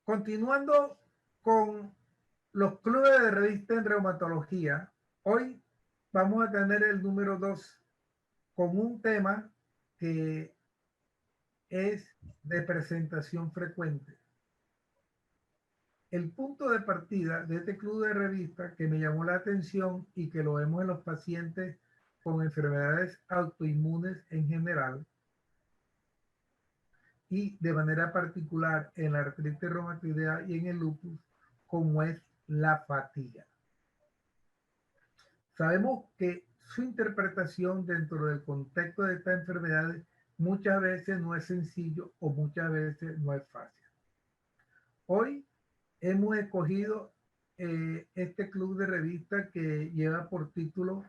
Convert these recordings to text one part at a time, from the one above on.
Continuando con los clubes de revista en reumatología, hoy vamos a tener el número 2 con un tema que es de presentación frecuente. El punto de partida de este club de revista que me llamó la atención y que lo vemos en los pacientes con enfermedades autoinmunes en general y de manera particular en la artritis reumatoidea y en el lupus, como es la fatiga. Sabemos que su interpretación dentro del contexto de estas enfermedades muchas veces no es sencillo o muchas veces no es fácil. Hoy hemos escogido este club de revista que lleva por título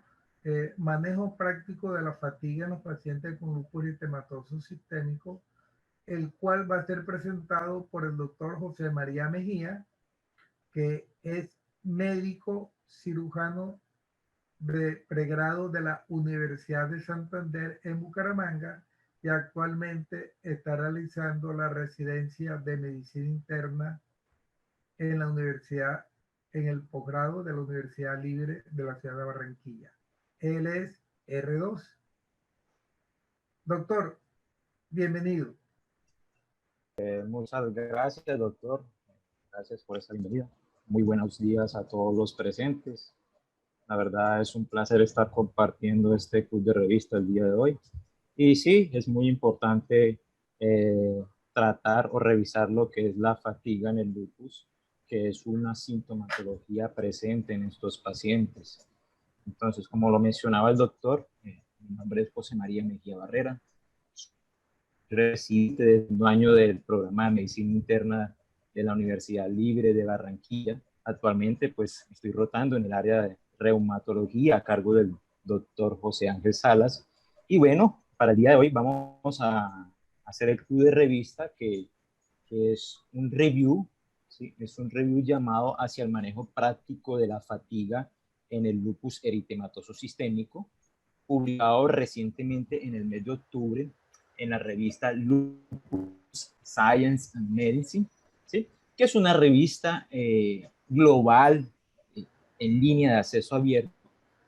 Manejo práctico de la fatiga en los pacientes con lupus eritematoso sistémico, el cual va a ser presentado por el doctor José María Mejía, que es médico cirujano de pregrado de la Universidad de Santander en Bucaramanga y actualmente está realizando la residencia de medicina interna en la universidad, en el posgrado de la Universidad Libre de la ciudad de Barranquilla. Él es R2. Doctor, bienvenido. Muchas gracias, doctor. Gracias por esta bienvenida. Muy buenos días a todos los presentes. La verdad es un placer estar compartiendo este club de revista el día de hoy. Y sí, es muy importante tratar o revisar lo que es la fatiga en el lupus, que es una sintomatología presente en estos pacientes. Entonces, como lo mencionaba el doctor, mi nombre es José María Mejía Barrera, residente del segundo año del programa de medicina interna de la Universidad Libre de Barranquilla. Actualmente, pues, estoy rotando en el área de reumatología a cargo del doctor José Ángel Salas. Y bueno, para el día de hoy vamos a hacer el club de revista que es un review, ¿sí? Es un review llamado Hacia el manejo práctico de la fatiga en el lupus eritematoso sistémico, publicado recientemente en el mes de octubre en la revista Lupus Science and Medicine, ¿sí? Que es una revista global en línea de acceso abierto.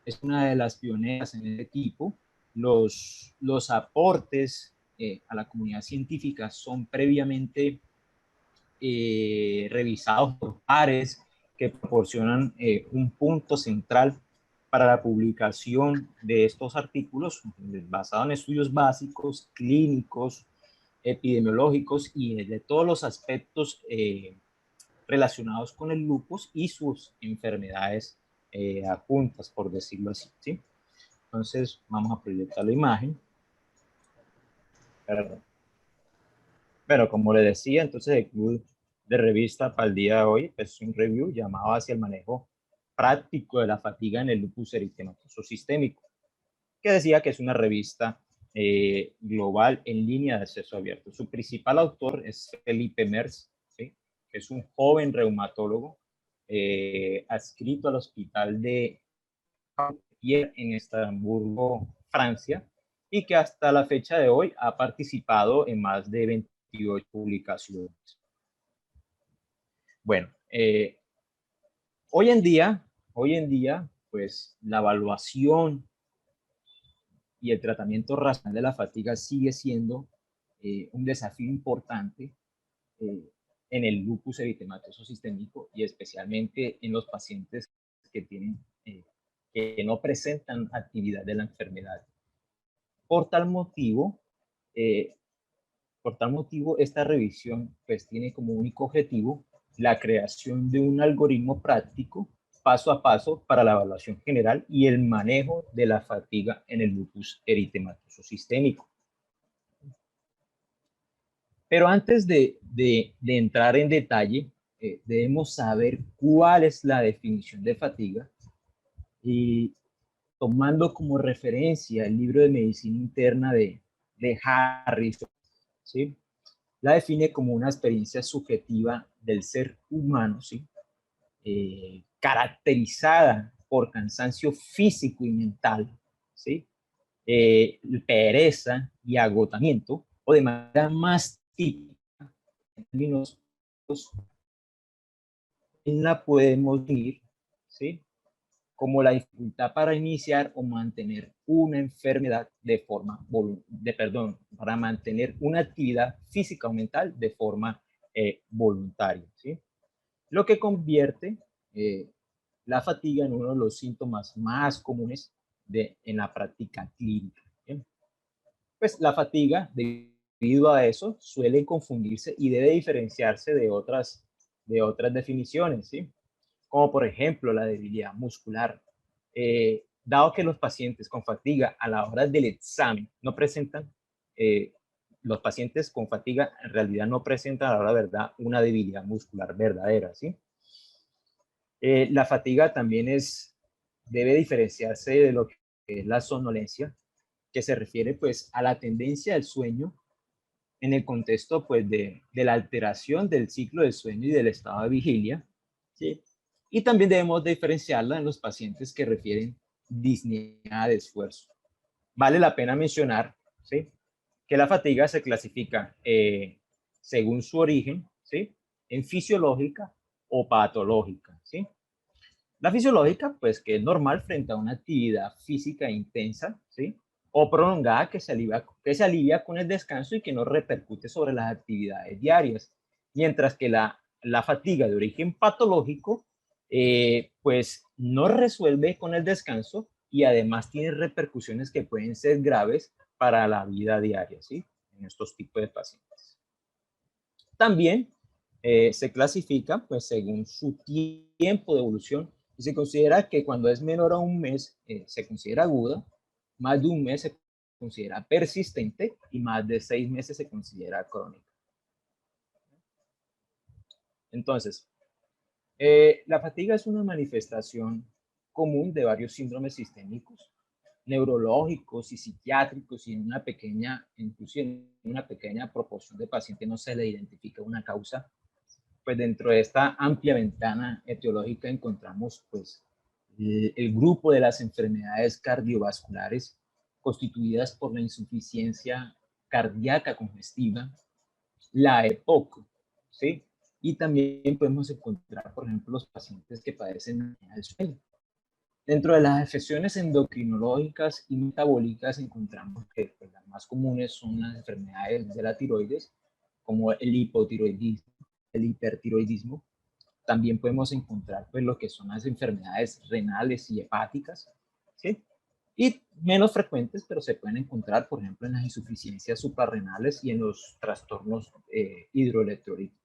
Es una de las pioneras en este tipo. Los aportes a la comunidad científica son previamente revisados por pares que proporcionan un punto central para la publicación de estos artículos basados en estudios básicos, clínicos, epidemiológicos y de todos los aspectos relacionados con el lupus y sus enfermedades adjuntas, por decirlo así, ¿sí? Entonces, vamos a proyectar la imagen. Perdón. Bueno, como le decía, entonces el club de revista para el día de hoy es un review llamado Hacia el manejo práctico de la fatiga en el lupus eritematoso sistémico, que decía que es una revista global en línea de acceso abierto. Su principal autor es Felipe Merz, ¿sí? Que es un joven reumatólogo adscrito al hospital de Pierre en Estrasburgo, Francia, y que hasta la fecha de hoy ha participado en más de 28 publicaciones. Bueno, hoy en día, pues la evaluación y el tratamiento racional de la fatiga sigue siendo un desafío importante en el lupus eritematoso sistémico y especialmente en los pacientes que tienen que no presentan actividad de la enfermedad. Por tal motivo, esta revisión pues tiene como único objetivo la creación de un algoritmo práctico paso a paso para la evaluación general y el manejo de la fatiga en el lupus eritematoso sistémico. Pero antes de entrar en detalle, debemos saber cuál es la definición de fatiga y tomando como referencia el libro de medicina interna de Harrison, ¿sí? La define como una experiencia subjetiva del ser humano, ¿sí? Caracterizada por cansancio físico y mental, ¿sí? Pereza y agotamiento, o de manera más típica, en términos la podemos definir, ¿sí?, como la dificultad para iniciar o mantener una enfermedad de forma, para mantener una actividad física o mental de forma voluntaria, ¿sí? Lo que convierte la fatiga en uno de los síntomas más comunes en la práctica clínica, ¿sí? Pues la fatiga, debido a eso, suele confundirse y debe diferenciarse de otras definiciones, ¿sí? Como por ejemplo la debilidad muscular. Dado que los pacientes con fatiga a la hora del examen no presentan, los pacientes con fatiga en realidad no presentan a la hora de verdad una debilidad muscular verdadera, ¿sí? La fatiga también debe diferenciarse de lo que es la somnolencia, que se refiere pues a la tendencia al sueño en el contexto pues de la alteración del ciclo del sueño y del estado de vigilia, ¿sí? Y también debemos diferenciarla en los pacientes que refieren disnea de esfuerzo. Vale la pena mencionar, ¿sí?, que la fatiga se clasifica según su origen, ¿sí?, en fisiológica o patológica, ¿sí? La fisiológica, pues que es normal frente a una actividad física intensa, ¿sí?, o prolongada que se alivia con el descanso y que no repercute sobre las actividades diarias. Mientras que la fatiga de origen patológico, pues no resuelve con el descanso y además tiene repercusiones que pueden ser graves para la vida diaria, ¿sí?, en estos tipos de pacientes. También se clasifica pues según su tiempo de evolución y se considera que cuando es menor a un mes se considera aguda, más de un mes se considera persistente y más de 6 meses se considera crónica. Entonces, la fatiga es una manifestación común de varios síndromes sistémicos, neurológicos y psiquiátricos, y inclusive en una pequeña proporción de pacientes no se le identifica una causa. Pues dentro de esta amplia ventana etiológica encontramos pues el grupo de las enfermedades cardiovasculares constituidas por la insuficiencia cardíaca congestiva, la EPOC, ¿sí? Y también podemos encontrar, por ejemplo, los pacientes que padecen del sueño. Dentro de las afecciones endocrinológicas y metabólicas encontramos que pues, las más comunes son las enfermedades de la tiroides, como el hipotiroidismo, el hipertiroidismo. También podemos encontrar pues, lo que son las enfermedades renales y hepáticas, ¿sí? Y menos frecuentes, pero se pueden encontrar, por ejemplo, en las insuficiencias suprarrenales y en los trastornos hidroelectrolíticos.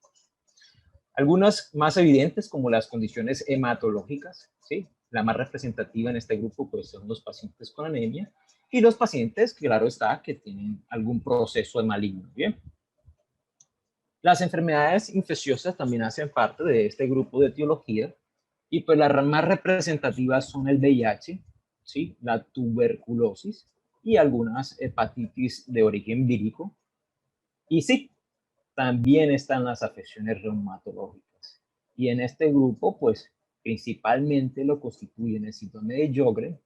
Algunas más evidentes, como las condiciones hematológicas, ¿sí? La más representativa en este grupo pues, son los pacientes con anemia y los pacientes, claro está, que tienen algún proceso de maligno, ¿bien? Las enfermedades infecciosas también hacen parte de este grupo de etiología y pues las más representativas son el VIH, ¿sí?, la tuberculosis y algunas hepatitis de origen vírico. Y sí, también están las afecciones reumatológicas. Y en este grupo, pues, principalmente lo constituyen el síndrome de Sjögren,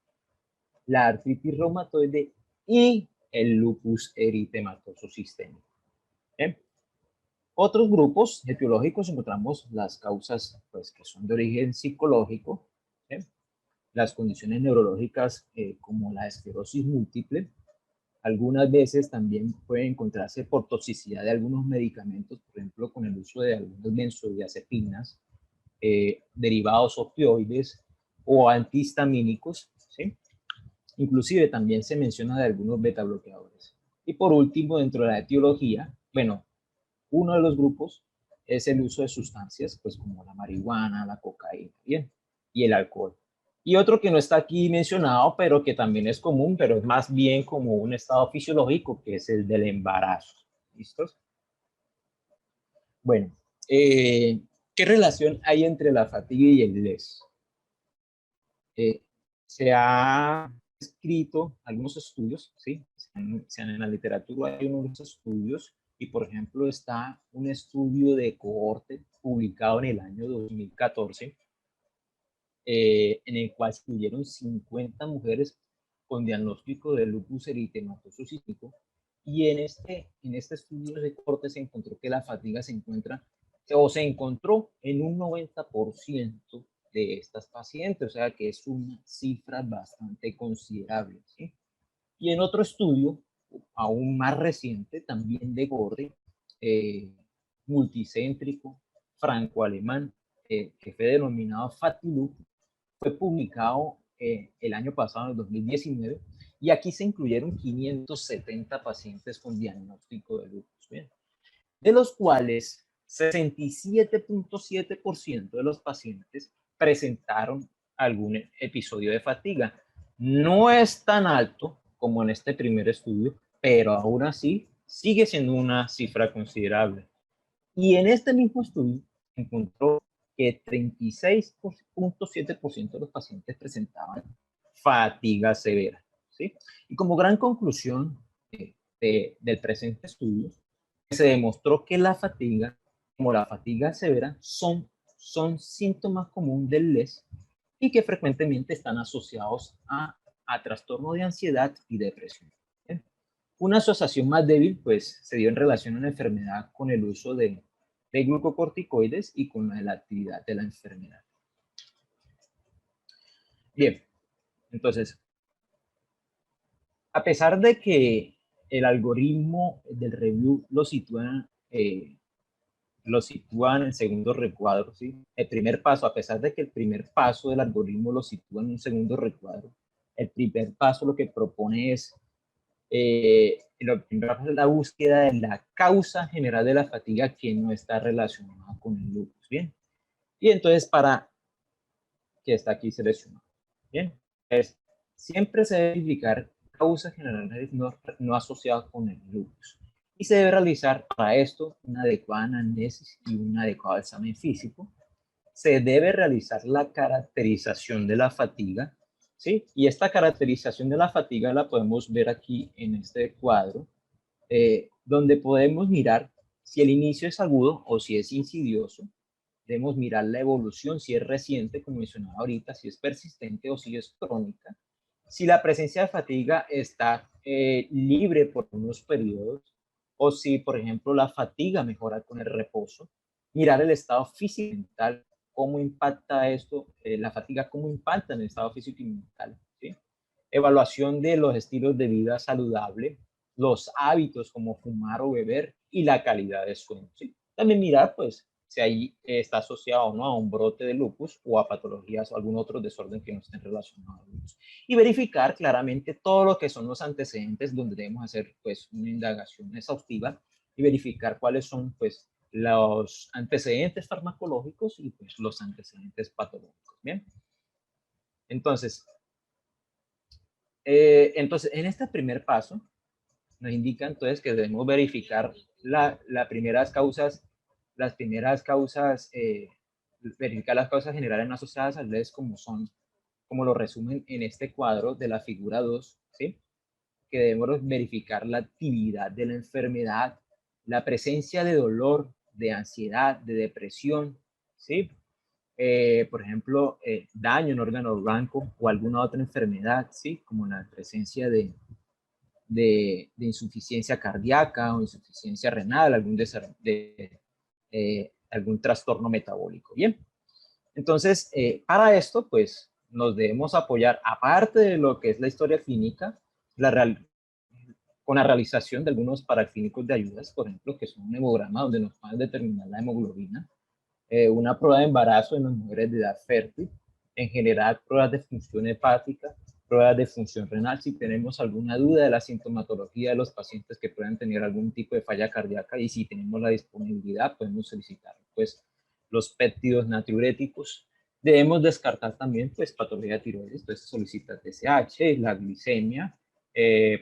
la artritis reumatoide y el lupus eritematoso sistémico. ¿Bien? Otros grupos etiológicos encontramos las causas, pues, que son de origen psicológico, ¿bien?, las condiciones neurológicas como la esclerosis múltiple. Algunas veces también puede encontrarse por toxicidad de algunos medicamentos, por ejemplo, con el uso de algunas benzodiazepinas, derivados opioides o antihistamínicos, ¿sí? Inclusive también se menciona de algunos betabloqueadores. Y por último, dentro de la etiología, bueno, uno de los grupos es el uso de sustancias, pues como la marihuana, la cocaína, bien, y el alcohol. Y otro que no está aquí mencionado, pero que también es común, pero es más bien como un estado fisiológico, que es el del embarazo. ¿Listos? Bueno, ¿qué relación hay entre la fatiga y el estrés? Se ha escrito algunos estudios, ¿sí? En la literatura hay unos estudios y, por ejemplo, está un estudio de cohorte publicado en el año 2014, en el cual se incluyeron 50 mujeres con diagnóstico de lupus eritematoso sistémico, y en este estudio de cohorte se encontró que la fatiga se encuentra o se encontró en un 90% de estas pacientes, o sea que es una cifra bastante considerable, ¿sí? Y en otro estudio, aún más reciente, también de Gordy, multicéntrico, franco-alemán, que fue denominado FATILUP, fue publicado el año pasado, en el 2019, y aquí se incluyeron 570 pacientes con diagnóstico de lupus, ¿bien? De los cuales 67.7% de los pacientes presentaron algún episodio de fatiga. No es tan alto como en este primer estudio, pero aún así sigue siendo una cifra considerable. Y en este mismo estudio encontró que 36.7% de los pacientes presentaban fatiga severa, ¿sí? Y como gran conclusión del presente estudio, se demostró que la fatiga, como la fatiga severa, son síntomas comunes del LES y que frecuentemente están asociados a trastorno de ansiedad y depresión. ¿Bien? Una asociación más débil, pues, se dio en relación a la enfermedad con el uso de glucocorticoides y con la actividad de la enfermedad. Bien, entonces, a pesar de que el algoritmo del review lo sitúa en el segundo recuadro, ¿sí? El primer paso, a pesar de que el primer paso del algoritmo lo sitúa en un segundo recuadro, el primer paso lo que propone es la búsqueda de la causa general de la fatiga que no está relacionada con el lupus, ¿bien? Y entonces que está aquí seleccionado, ¿bien? Siempre se debe identificar causas generales no asociadas con el lupus. Y se debe realizar para esto una adecuada anamnesis y un adecuado examen físico. Se debe realizar la caracterización de la fatiga, ¿sí? Y esta caracterización de la fatiga la podemos ver aquí en este cuadro, donde podemos mirar si el inicio es agudo o si es insidioso. Debemos mirar la evolución, si es reciente, como mencionaba ahorita, si es persistente o si es crónica. Si la presencia de fatiga está libre por unos periodos, o si, por ejemplo, la fatiga mejora con el reposo. Mirar el estado físico y mental, cómo impacta esto, la fatiga, cómo impacta en el estado físico y mental, ¿sí? Evaluación de los estilos de vida saludable, los hábitos como fumar o beber y la calidad de sueño, ¿sí? También mirar, pues, si ahí está asociado o no a un brote de lupus o a patologías o algún otro desorden que no estén relacionados al lupus. Y verificar claramente todo lo que son los antecedentes, donde debemos hacer, pues, una indagación exhaustiva y verificar cuáles son, pues, los antecedentes farmacológicos y, pues, los antecedentes patológicos. Bien. Entonces, en este primer paso, nos indica entonces que debemos verificar las primeras causas, verificar las causas generales no asociadas al LES como lo resumen en este cuadro de la figura 2, ¿sí? Que debemos verificar la actividad de la enfermedad, la presencia de dolor, de ansiedad, de depresión, ¿sí? Por ejemplo, daño en órgano blanco o alguna otra enfermedad, ¿sí? Como la presencia de insuficiencia cardíaca o insuficiencia renal, algún trastorno metabólico. Bien, entonces, para esto, pues, nos debemos apoyar, aparte de lo que es la historia clínica, con la realización de algunos paraclínicos de ayudas, por ejemplo, que son un hemograma donde nos pueden determinar la hemoglobina, una prueba de embarazo en las mujeres de edad fértil, en general pruebas de función hepática, pruebas de función renal, si tenemos alguna duda de la sintomatología de los pacientes que puedan tener algún tipo de falla cardíaca y si tenemos la disponibilidad podemos solicitar pues los péptidos natriuréticos. Debemos descartar también pues patología de tiroides, entonces se solicita TSH, la glicemia,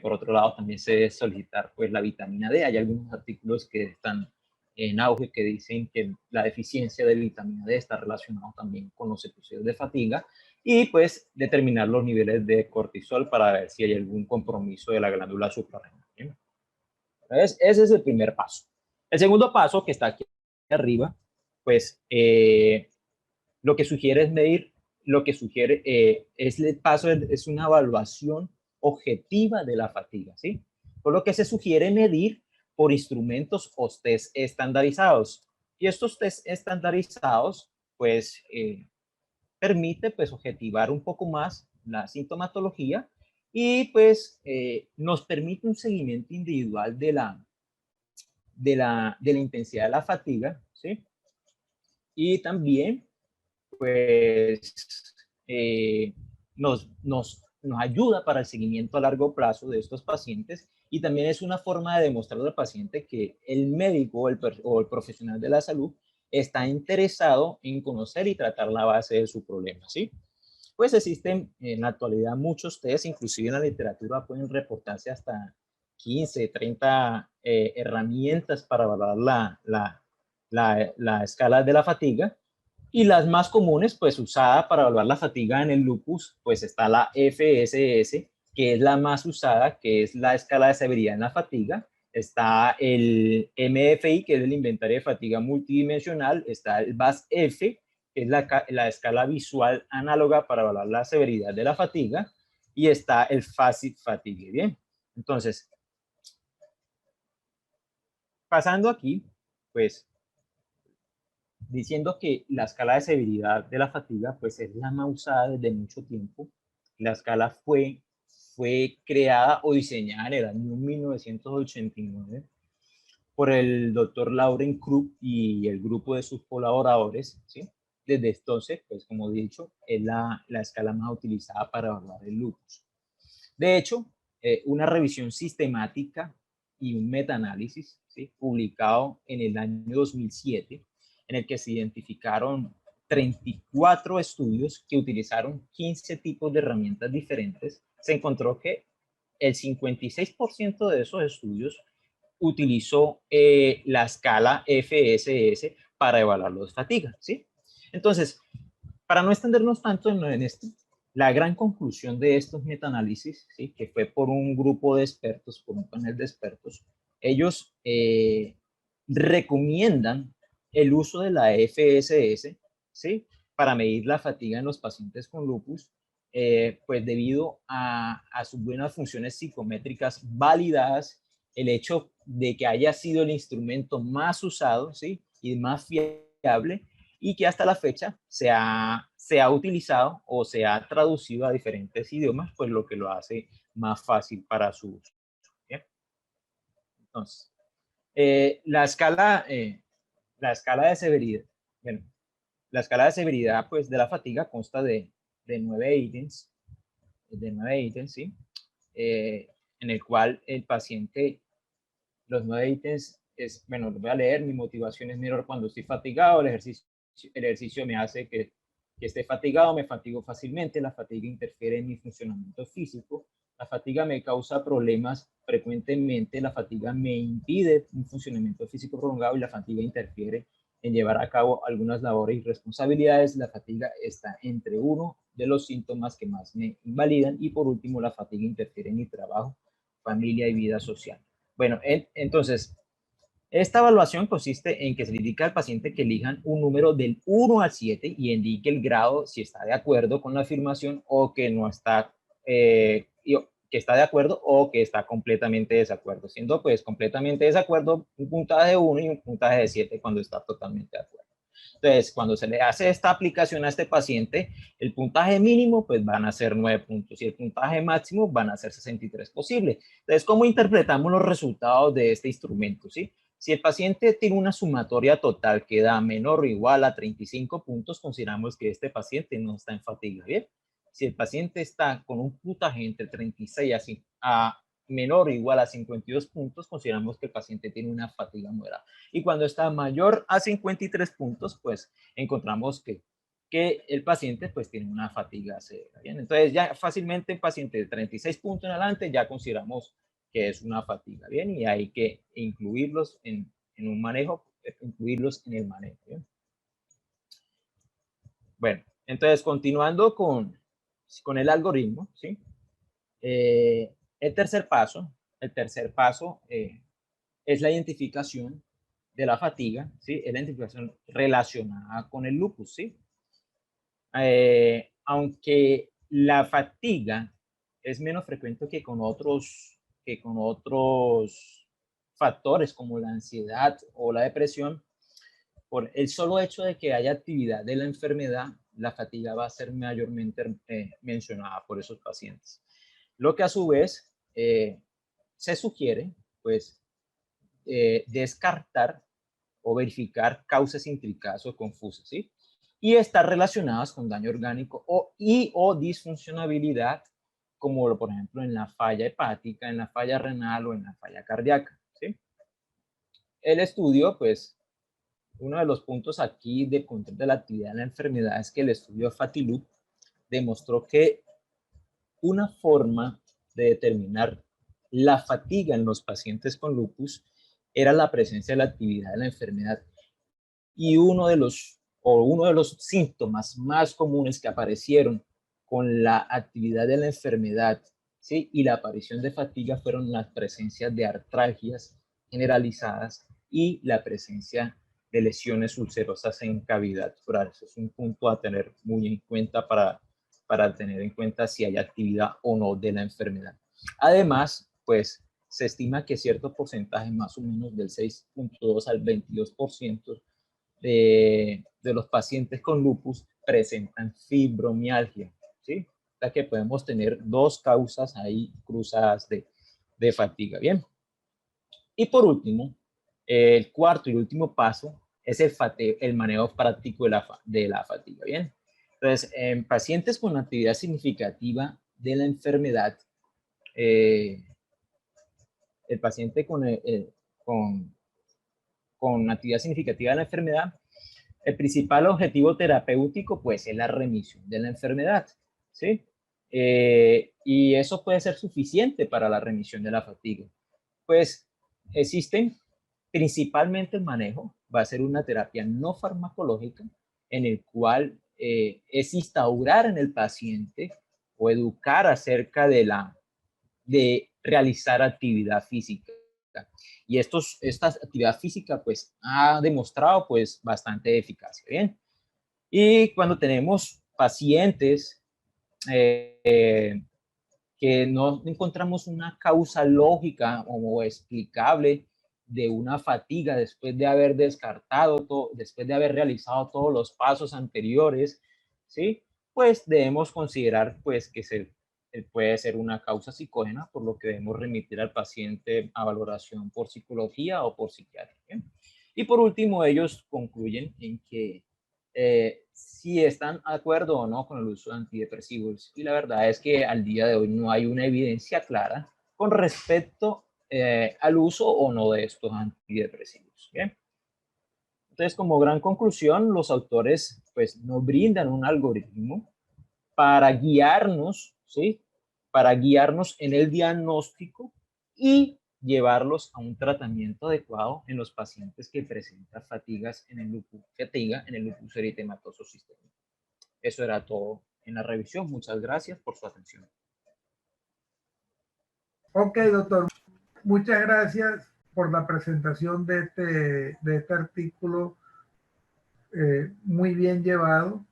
por otro lado también se debe solicitar pues la vitamina D, hay algunos artículos que están en auge que dicen que la deficiencia de vitamina D está relacionado también con los episodios de fatiga y pues determinar los niveles de cortisol para ver si hay algún compromiso de la glándula suprarrenal. Entonces, ese es el primer paso. El segundo paso, que está aquí arriba, pues lo que sugiere es medir, lo que sugiere es el paso, es una evaluación objetiva de la fatiga, ¿sí? Por lo que se sugiere medir por instrumentos o test estandarizados. Y estos test estandarizados, pues, permite, pues, objetivar un poco más la sintomatología y, pues, nos permite un seguimiento individual de la intensidad de la fatiga, ¿sí? Y también, pues, nos ayuda para el seguimiento a largo plazo de estos pacientes y también es una forma de demostrar al paciente que el médico o el profesional de la salud está interesado en conocer y tratar la base de su problema, ¿sí? Pues existen en la actualidad muchos test, inclusive en la literatura pueden reportarse hasta 15, 30 herramientas para evaluar la escala de la fatiga. Y las más comunes, pues usada para evaluar la fatiga en el lupus, pues está la FSS, que es la más usada, que es la escala de severidad en la fatiga. Está el MFI, que es el inventario de fatiga multidimensional. Está el VAS-F, que es la escala visual análoga para evaluar la severidad de la fatiga. Y está el FACIT-Fatigue. Bien, entonces, pasando aquí, pues diciendo que la escala de severidad de la fatiga pues es la más usada desde mucho tiempo. La escala fue creada o diseñada en el año 1989 por el doctor Lauren Krupp y el grupo de sus colaboradores, ¿sí? Desde entonces, pues como he dicho, es la escala más utilizada para evaluar el lupus. De hecho, una revisión sistemática y un metaanálisis, ¿sí?, publicado en el año 2007, en el que se identificaron 34 estudios que utilizaron 15 tipos de herramientas diferentes, se encontró que el 56% de esos estudios utilizó la escala FSS para evaluar los fatigas, ¿sí? Entonces, para no extendernos tanto en esto, la gran conclusión de estos metaanálisis, ¿sí?, que fue por un grupo de expertos, por un panel de expertos, ellos recomiendan el uso de la FSS, ¿sí?, para medir la fatiga en los pacientes con lupus, pues debido a sus buenas funciones psicométricas validadas, el hecho de que haya sido el instrumento más usado, ¿sí?, y más fiable, y que hasta la fecha se ha utilizado o se ha traducido a diferentes idiomas, pues lo que lo hace más fácil para su uso. ¿Bien? Entonces, la escala de severidad, bueno, la escala de severidad pues, de la fatiga consta de 9 ítems, ¿sí? En el cual el paciente, los 9 ítems es, bueno, lo voy a leer: mi motivación es menor cuando estoy fatigado, el ejercicio me hace que esté fatigado, me fatigo fácilmente, la fatiga interfiere en mi funcionamiento físico, la fatiga me causa problemas frecuentemente, la fatiga me impide un funcionamiento físico prolongado y la fatiga interfiere en llevar a cabo algunas labores y responsabilidades. La fatiga está entre uno de los síntomas que más me invalidan y por último la fatiga interfiere en mi trabajo, familia y vida social. Bueno, entonces, esta evaluación consiste en que se le indica al paciente que elijan un número del 1 al 7 y indique el grado si está de acuerdo con la afirmación o que no está, que está de acuerdo o que está completamente de desacuerdo, siendo pues completamente de desacuerdo un puntaje de 1 y un puntaje de 7 cuando está totalmente de acuerdo. Entonces, cuando se le hace esta aplicación a este paciente, el puntaje mínimo pues van a ser 9 puntos y el puntaje máximo van a ser 63 posibles. Entonces, ¿cómo interpretamos los resultados de este instrumento? ¿Sí? Si el paciente tiene una sumatoria total que da menor o igual a 35 puntos, consideramos que este paciente no está en fatiga, ¿bien? Si el paciente está con un puntaje entre 36 a menor o igual a 52 puntos, consideramos que el paciente tiene una fatiga moderada. Y cuando está mayor a 53 puntos, pues encontramos que el paciente pues tiene una fatiga severa. ¿Bien? Entonces ya fácilmente el paciente de 36 puntos en adelante ya consideramos que es una fatiga, ¿bien? Y hay que incluirlos en un manejo, incluirlos en el manejo, ¿bien? Bueno, entonces continuando con el algoritmo, ¿sí? El tercer paso es la identificación de la fatiga, ¿sí? Es la identificación relacionada con el lupus, ¿sí? Aunque la fatiga es menos frecuente que con otros factores como la ansiedad o la depresión, por el solo hecho de que haya actividad de la enfermedad, la fatiga va a ser mayormente mencionada por esos pacientes. Lo que a su vez se sugiere, pues, descartar o verificar causas intricadas o confusas, ¿sí? Y estar relacionadas con daño orgánico o disfuncionabilidad, como por ejemplo en la falla hepática, en la falla renal o en la falla cardíaca, ¿sí? El estudio, pues, uno de los puntos aquí de control de la actividad en la enfermedad es que el estudio FATILUP demostró que una forma de determinar la fatiga en los pacientes con lupus era la presencia de la actividad de la enfermedad. Y uno de los síntomas más comunes que aparecieron con la actividad de la enfermedad, ¿sí? Y la aparición de fatiga fueron las presencias de artralgias generalizadas y la presencia de lesiones ulcerosas en cavidad oral. Eso es un punto a tener muy en cuenta para tener en cuenta si hay actividad o no de la enfermedad. Además, pues se estima que cierto porcentaje, más o menos del 6.2 al 22%, de los pacientes con lupus presentan fibromialgia, ¿sí? O sea que podemos tener dos causas ahí cruzadas de fatiga, ¿bien? Y por último, el cuarto y último paso es el manejo práctico de la fatiga, ¿bien? Entonces, en pacientes con actividad significativa de la enfermedad, el paciente con actividad significativa de la enfermedad, el principal objetivo terapéutico, pues, es la remisión de la enfermedad, ¿sí? Y eso puede ser suficiente para la remisión de la fatiga. Pues, existen principalmente el manejo, va a ser una terapia no farmacológica, en el cual es instaurar en el paciente o educar acerca de realizar actividad física. Y esta actividad física pues ha demostrado pues bastante eficacia, ¿bien? Y cuando tenemos pacientes que no encontramos una causa lógica o explicable de una fatiga después de haber después de haber realizado todos los pasos anteriores, ¿sí? Pues debemos considerar pues que puede ser una causa psicógena, por lo que debemos remitir al paciente a valoración por psicología o por psiquiatría. Y por último, ellos concluyen en que si están de acuerdo o no con el uso de antidepresivos. Y la verdad es que al día de hoy no hay una evidencia clara con respecto al uso o no de estos antidepresivos. ¿Bien? Entonces, como gran conclusión, los autores pues nos brindan un algoritmo para guiarnos, ¿sí? Para guiarnos en el diagnóstico y llevarlos a un tratamiento adecuado en los pacientes que presentan fatiga en el lupus eritematoso sistémico. Eso era todo en la revisión. Muchas gracias por su atención. Ok, doctor. Muchas gracias por la presentación de este artículo muy bien llevado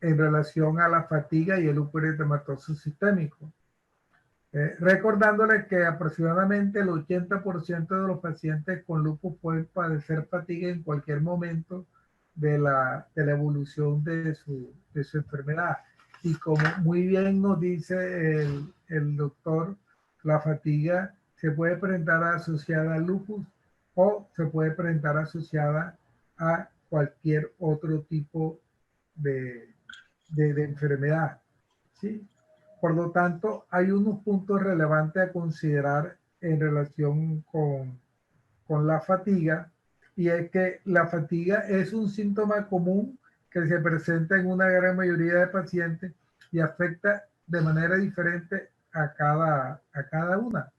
en relación a la fatiga y el lupus eritematoso sistémico. Recordándoles que aproximadamente el 80% de los pacientes con lupus pueden padecer fatiga en cualquier momento de la evolución de su enfermedad. Y como muy bien nos dice el doctor, la fatiga se puede presentar asociada al lupus o se puede presentar asociada a cualquier otro tipo de enfermedad, ¿sí? Por lo tanto, hay unos puntos relevantes a considerar en relación con la fatiga, y es que la fatiga es un síntoma común que se presenta en una gran mayoría de pacientes y afecta de manera diferente a cada una.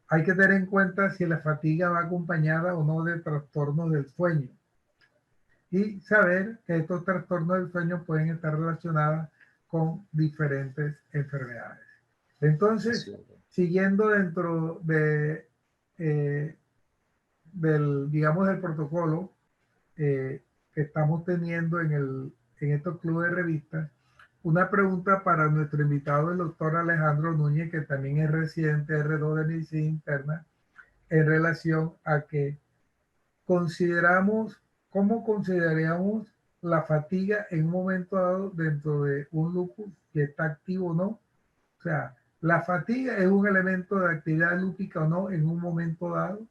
Hay que tener en cuenta si la fatiga va acompañada o no de trastornos del sueño y saber que estos trastornos del sueño pueden estar relacionados con diferentes enfermedades. Entonces, siguiendo dentro digamos, del protocolo que estamos teniendo en estos clubes de revistas, una pregunta para nuestro invitado, el doctor Alejandro Núñez, que también es residente R2 de Medicina Interna, en relación a que consideramos ¿cómo consideraríamos la fatiga en un momento dado dentro de un lupus que está activo o no? O sea, ¿la fatiga es un elemento de actividad lúpica o no en un momento dado?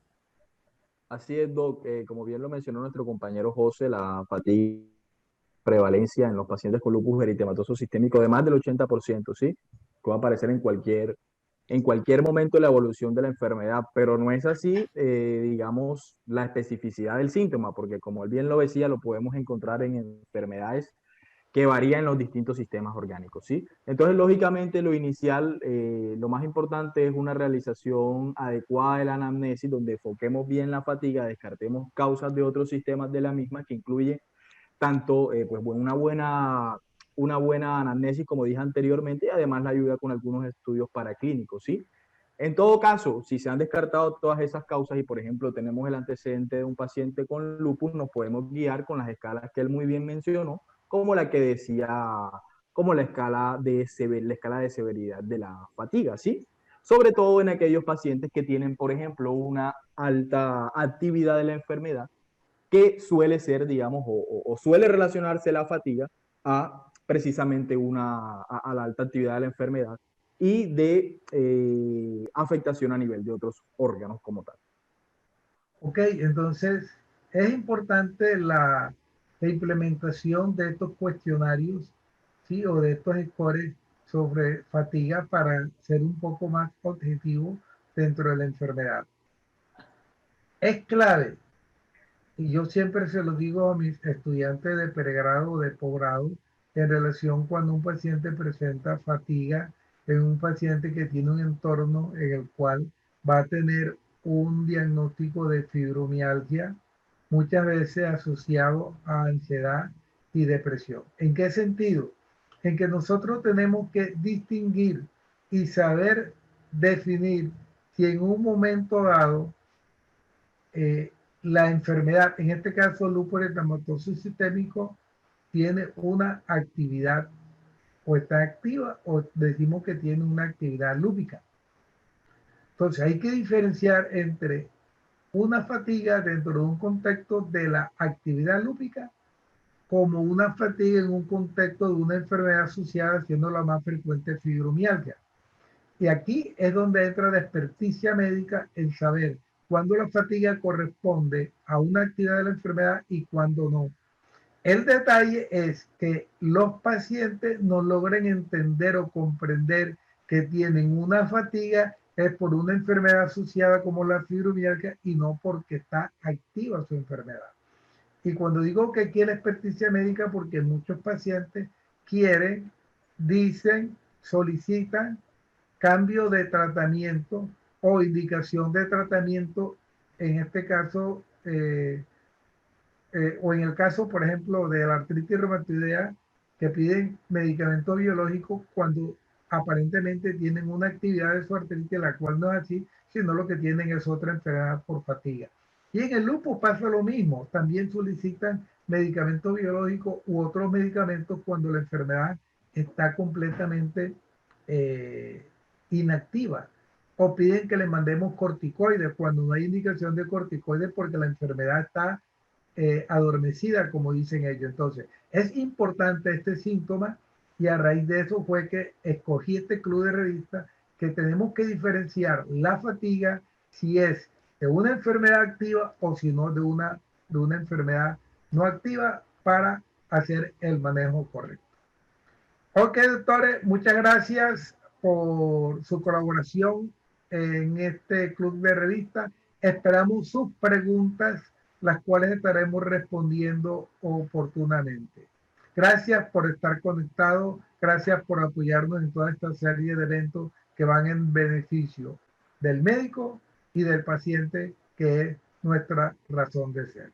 Así es, Doc. Como bien lo mencionó nuestro compañero José, la fatiga prevalencia en los pacientes con lupus eritematoso sistémico de más del 80%, ¿sí? Que va a aparecer en cualquier momento de la evolución de la enfermedad, pero no es así, digamos, la especificidad del síntoma, porque como él bien lo decía, lo podemos encontrar en enfermedades que varían en los distintos sistemas orgánicos, ¿sí? Entonces, lógicamente, lo inicial, lo más importante es una realización adecuada de la anamnesis, donde enfoquemos bien la fatiga, descartemos causas de otros sistemas de la misma, que incluye tanto pues, una buena anamnesis, como dije anteriormente, y además la ayuda con algunos estudios paraclínicos, ¿sí? En todo caso, si se han descartado todas esas causas y, por ejemplo, tenemos el antecedente de un paciente con lupus, nos podemos guiar con las escalas que él muy bien mencionó, como la que decía, como la escala de severidad de la fatiga, ¿sí? Sobre todo en aquellos pacientes que tienen, por ejemplo, una alta actividad de la enfermedad, que suele ser, digamos, o suele relacionarse la fatiga a precisamente a la alta actividad de la enfermedad y de afectación a nivel de otros órganos como tal. Ok, entonces es importante la implementación de estos cuestionarios, ¿sí? O de estos scores sobre fatiga para ser un poco más objetivo dentro de la enfermedad. Es clave, y yo siempre se lo digo a mis estudiantes de pregrado o de posgrado, en relación cuando un paciente presenta fatiga en un paciente que tiene un entorno en el cual va a tener un diagnóstico de fibromialgia, muchas veces asociado a ansiedad y depresión. ¿En qué sentido? En que nosotros tenemos que distinguir y saber definir si en un momento dado la enfermedad, en este caso lupus eritematoso sistémico, tiene una actividad o está activa o decimos que tiene una actividad lúpica. Entonces hay que diferenciar entre una fatiga dentro de un contexto de la actividad lúpica como una fatiga en un contexto de una enfermedad asociada, siendo la más frecuente fibromialgia. Y aquí es donde entra la experticia médica en saber cuándo la fatiga corresponde a una actividad de la enfermedad y cuándo no. El detalle es que los pacientes no logren entender o comprender que tienen una fatiga es por una enfermedad asociada como la fibromialgia y no porque está activa su enfermedad. Y cuando digo que quiere experticia médica, porque muchos pacientes quieren, dicen, solicitan cambio de tratamiento o indicación de tratamiento, en este caso, o en el caso, por ejemplo, de la artritis reumatoidea, que piden medicamentos biológicos cuando aparentemente tienen una actividad de su artritis, la cual no es así, sino lo que tienen es otra enfermedad por fatiga. Y en el lupus pasa lo mismo, también solicitan medicamentos biológicos u otros medicamentos cuando la enfermedad está completamente inactiva. O piden que le mandemos corticoides cuando no hay indicación de corticoides porque la enfermedad está adormecida, como dicen ellos. Entonces, es importante este síntoma y a raíz de eso fue que escogí este club de revistas que tenemos que diferenciar la fatiga si es de una enfermedad activa o si no de una enfermedad no activa para hacer el manejo correcto. Ok, doctores, muchas gracias por su colaboración en este club de revistas. Esperamos sus preguntas, las cuales estaremos respondiendo oportunamente. Gracias por estar conectado, gracias por apoyarnos en toda esta serie de eventos que van en beneficio del médico y del paciente, que es nuestra razón de ser.